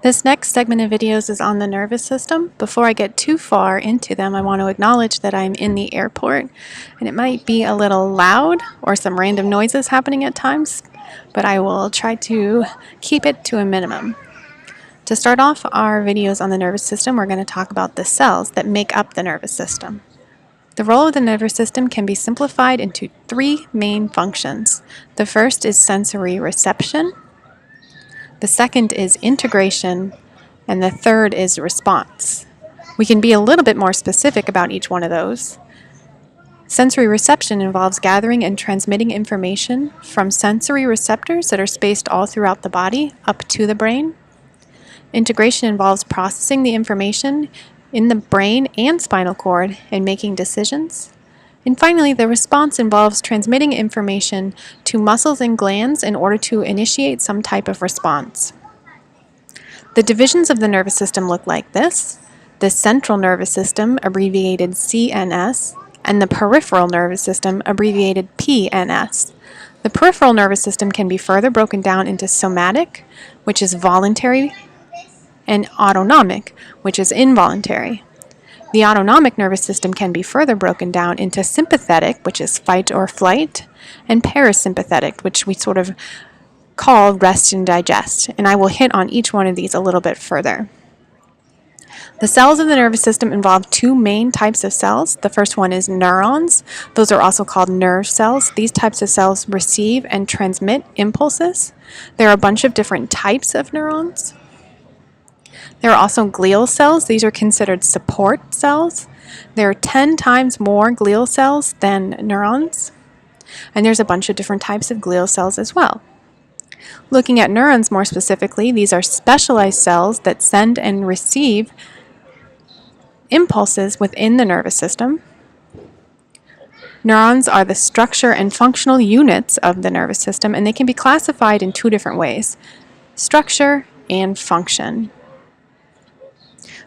This next segment of videos is on the nervous system. Before I get too far into them, I want to acknowledge that I'm in the airport and it might be a little loud or some random noises happening at times, but I will try to keep it to a minimum. To start off our videos on the nervous system, we're going to talk about the cells that make up the nervous system. The role of the nervous system can be simplified into three main functions. The first is sensory reception. The second is integration, and the third is response. We can be a little bit more specific about each one of those. Sensory reception involves gathering and transmitting information from sensory receptors that are spaced all throughout the body up to the brain. Integration involves processing the information in the brain and spinal cord and making decisions. And finally, the response involves transmitting information to muscles and glands in order to initiate some type of response. The divisions of the nervous system look like this: the central nervous system, abbreviated CNS, and the peripheral nervous system, abbreviated PNS. The peripheral nervous system can be further broken down into somatic, which is voluntary, and autonomic, which is involuntary. The autonomic nervous system can be further broken down into sympathetic, which is fight or flight, and parasympathetic, which we sort of call rest and digest. And I will hit on each one of these a little bit further. The cells of the nervous system involve two main types of cells. The first one is neurons. Those are also called nerve cells. These types of cells receive and transmit impulses. There are a bunch of different types of neurons. There are also glial cells. These are considered support cells. There are 10 times more glial cells than neurons. And there's a bunch of different types of glial cells as well. Looking at neurons more specifically, these are specialized cells that send and receive impulses within the nervous system. Neurons are the structure and functional units of the nervous system, and they can be classified in two different ways: structure and function.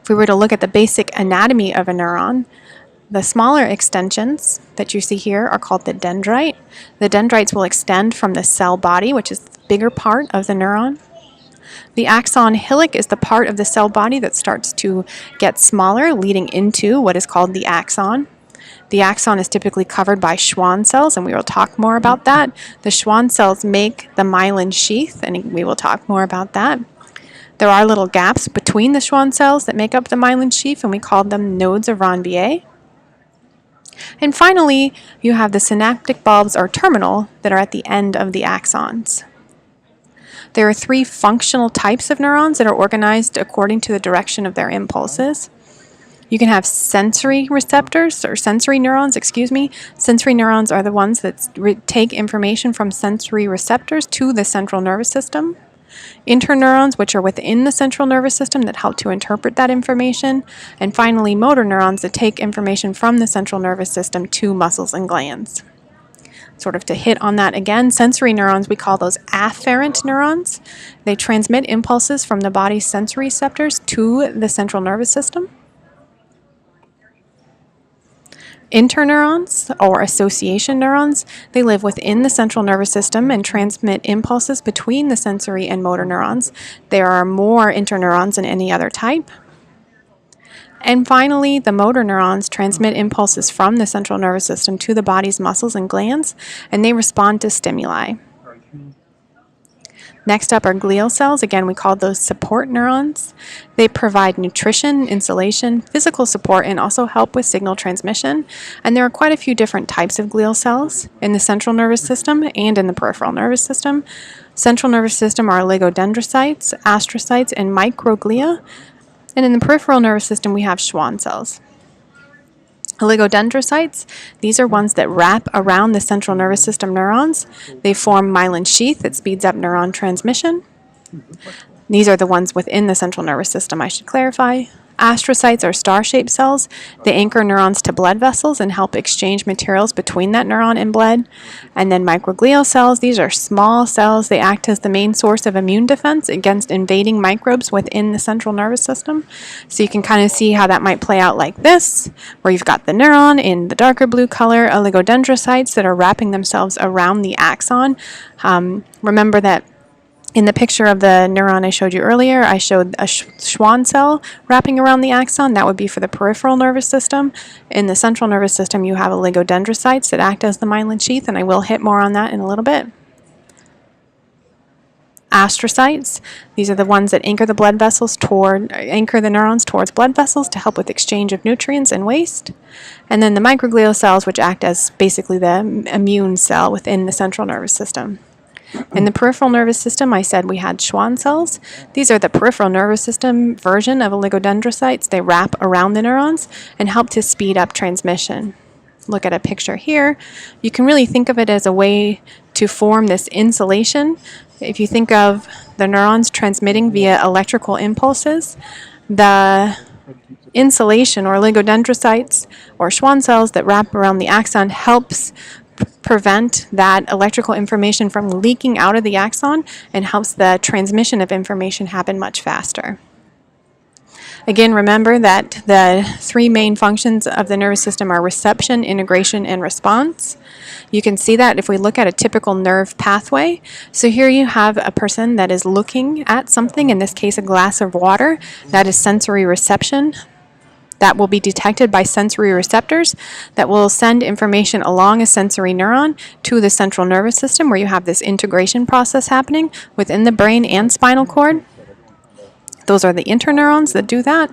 If we were to look at the basic anatomy of a neuron, the smaller extensions that you see here are called the dendrite. The dendrites will extend from the cell body, which is the bigger part of the neuron. The axon hillock is the part of the cell body that starts to get smaller, leading into what is called the axon. The axon is typically covered by Schwann cells, and we will talk more about that. The Schwann cells make the myelin sheath, and we will talk more about that. There are little gaps between the Schwann cells that make up the myelin sheath, and we call them nodes of Ranvier. And finally, you have the synaptic bulbs or terminal that are at the end of the axons. There are three functional types of neurons that are organized according to the direction of their impulses. You can have sensory receptors, or sensory neurons, Sensory neurons are the ones that take information from sensory receptors to the central nervous system. Interneurons, which are within the central nervous system that help to interpret that information. And finally, motor neurons that take information from the central nervous system to muscles and glands. Sort of to hit on that again, sensory neurons, we call those afferent neurons. They transmit impulses from the body's sensory receptors to the central nervous system. Interneurons, or association neurons, they live within the central nervous system and transmit impulses between the sensory and motor neurons. There are more interneurons than any other type. And finally, the motor neurons transmit impulses from the central nervous system to the body's muscles and glands, and they respond to stimuli. Next up are glial cells. Again, we call those support neurons. They provide nutrition, insulation, physical support, and also help with signal transmission. And there are quite a few different types of glial cells in the central nervous system and in the peripheral nervous system. Central nervous system are oligodendrocytes, astrocytes, and microglia. And in the peripheral nervous system, we have Schwann cells. Oligodendrocytes, these are ones that wrap around the central nervous system neurons. They form myelin sheath that speeds up neuron transmission. These are the ones within the central nervous system, I should clarify. Astrocytes are star-shaped cells. They anchor neurons to blood vessels and help exchange materials between that neuron and blood. And then microglial cells, these are small cells. They act as the main source of immune defense against invading microbes within the central nervous system. So you can kind of see how that might play out like this, where you've got the neuron in the darker blue color, oligodendrocytes that are wrapping themselves around the axon. Remember that In the picture of the neuron I showed you earlier, I showed a Schwann cell wrapping around the axon. That would be for the peripheral nervous system. In the central nervous system, you have oligodendrocytes that act as the myelin sheath, and I will hit more on that in a little bit. Astrocytes, these are the ones that anchor the neurons towards blood vessels to help with exchange of nutrients and waste. And then the microglial cells, which act as basically the immune cell within the central nervous system. In the peripheral nervous system, I said we had Schwann cells. These are the peripheral nervous system version of oligodendrocytes. They wrap around the neurons and help to speed up transmission. Look at a picture here. You can really think of it as a way to form this insulation. If you think of the neurons transmitting via electrical impulses, the insulation or oligodendrocytes or Schwann cells that wrap around the axon helps prevent that electrical information from leaking out of the axon and helps the transmission of information happen much faster. Again, remember that the three main functions of the nervous system are reception, integration, and response. You can see that if we look at a typical nerve pathway. So here you have a person that is looking at something, in this case a glass of water. That is sensory reception. That will be detected by sensory receptors that will send information along a sensory neuron to the central nervous system, where you have this integration process happening within the brain and spinal cord. Those are the interneurons that do that.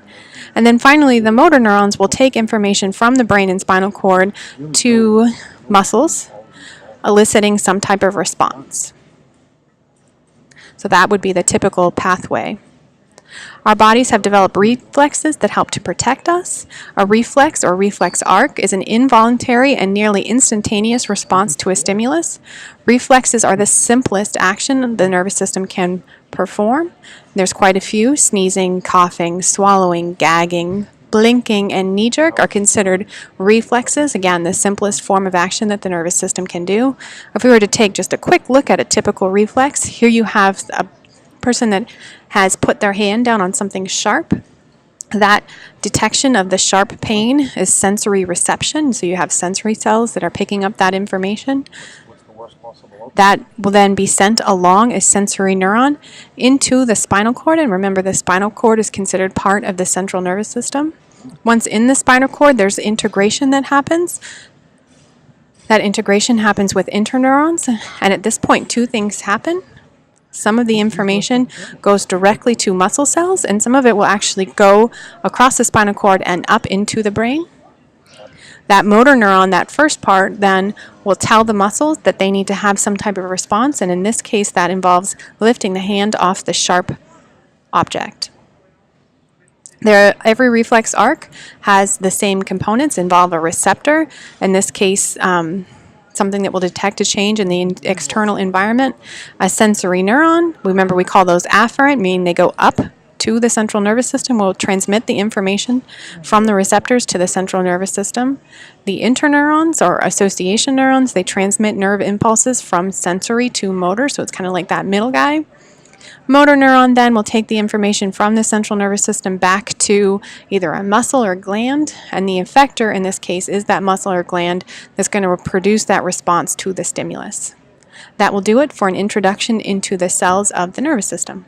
And then finally, the motor neurons will take information from the brain and spinal cord to muscles, eliciting some type of response. So that would be the typical pathway. Our bodies have developed reflexes that help to protect us. A reflex or reflex arc is an involuntary and nearly instantaneous response to a stimulus. Reflexes are the simplest action the nervous system can perform. There's quite a few. Sneezing, coughing, swallowing, gagging, blinking, and knee jerk are considered reflexes. Again, the simplest form of action that the nervous system can do. If we were to take just a quick look at a typical reflex, here you have a person that has put their hand down on something sharp. That detection of the sharp pain is sensory reception, so you have sensory cells that are picking up that information. That will then be sent along a sensory neuron into the spinal cord, and remember the spinal cord is considered part of the central nervous system. Once in the spinal cord, there's integration that happens. That integration happens with interneurons, and at this point two things happen. Some of the information goes directly to muscle cells, and some of it will actually go across the spinal cord and up into the brain. That motor neuron, that first part, then will tell the muscles that they need to have some type of response, and in this case that involves lifting the hand off the sharp object. Every reflex arc has the same components, involve a receptor, in this case something that will detect a change in the external environment, a sensory neuron. Remember, we call those afferent, meaning they go up to the central nervous system, will transmit the information from the receptors to the central nervous system. The interneurons, or association neurons, they transmit nerve impulses from sensory to motor, so it's kind of like that middle guy. Motor neuron then will take the information from the central nervous system back to either a muscle or gland, and the effector in this case is that muscle or gland that's going to produce that response to the stimulus. That will do it for an introduction into the cells of the nervous system.